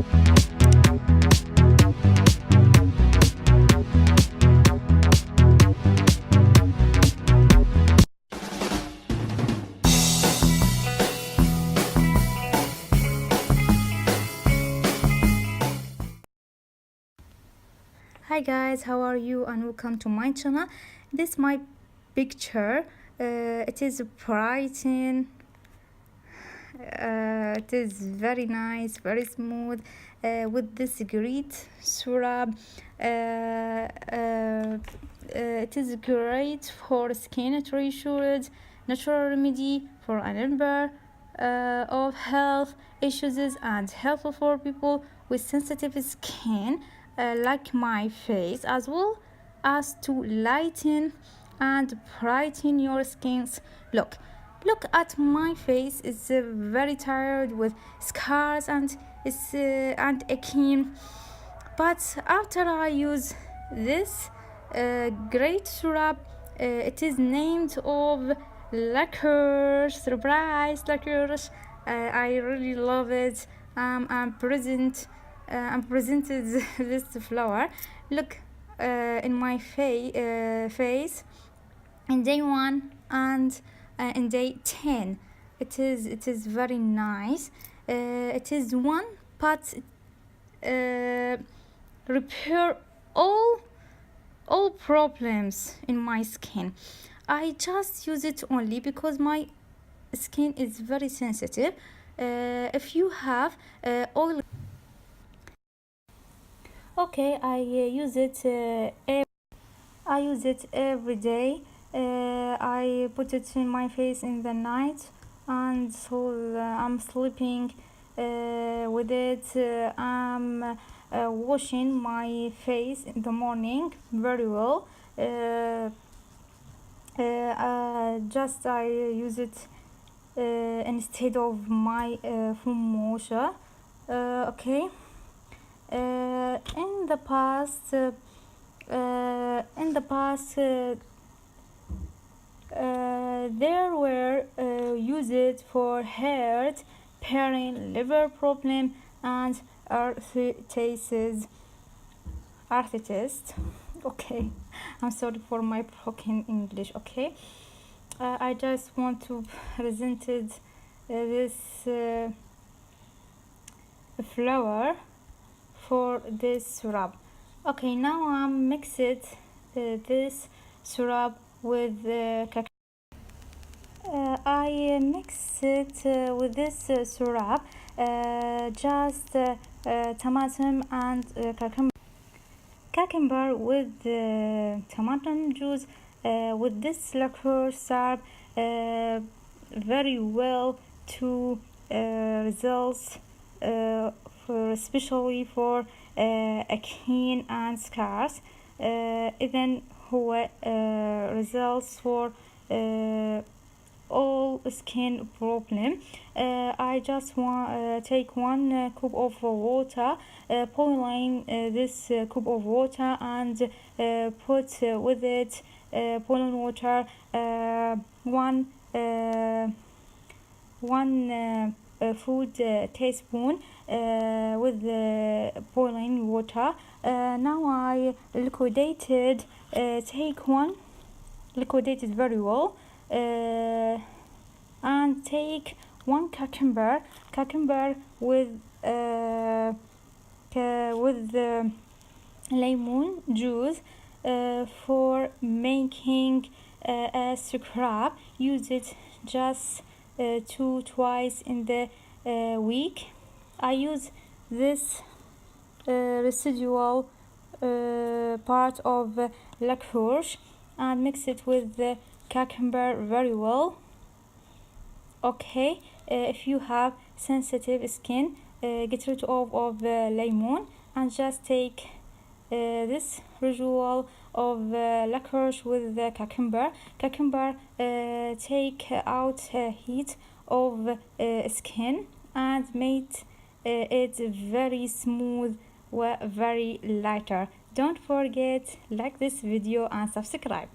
Hi guys, how are you and welcome to my channel. This is my picture. It is brighten. It is very nice, very smooth, with this great syrup. It is great for skin nutrition, natural remedy for a number of health issues and helpful for people with sensitive skin, like my face, as well as to lighten and brighten your skin's look. Look at my face; it's very tired with scars and acne. But after I use this great syrup, it is named of licorice, surprise licorice. I really love it. I'm presented this flower. Look in my face in day 1 and in day 10. It is very nice. It is one but repair all problems in my skin. I just use it only because my skin is very sensitive. If you have oil, okay, I use it every day. I put it in my face in the night, and so I'm sleeping with it. I'm washing my face in the morning very well. Just I use it instead of my foam washer. Okay. In the past, there were used for heart, pain, liver problem, and arthritis. Okay, I'm sorry for my broken English. Okay, I just want to present this flower for this syrup. Okay, now I'm mixed this syrup with cacao. I mix it with this syrup, just tomato and cucumber with tomato juice, with this liquor syrup very well to results especially for acne and scars, even who results for all skin problem. I just want take 1 cup of water, boiling this cup of water, and put with it boiling water, one food teaspoon with boiling water. Now I liquidated very well, and take 1 cucumber with lemon juice for making a scrub. Use it just twice in the week. I use this residual part of licorice and mix it with the cucumber very well. Okay, if you have sensitive skin, get rid of lemon and just take this residual of licorice with the cucumber. Take out heat of skin and make it very smooth, very lighter. Don't forget like this video and subscribe.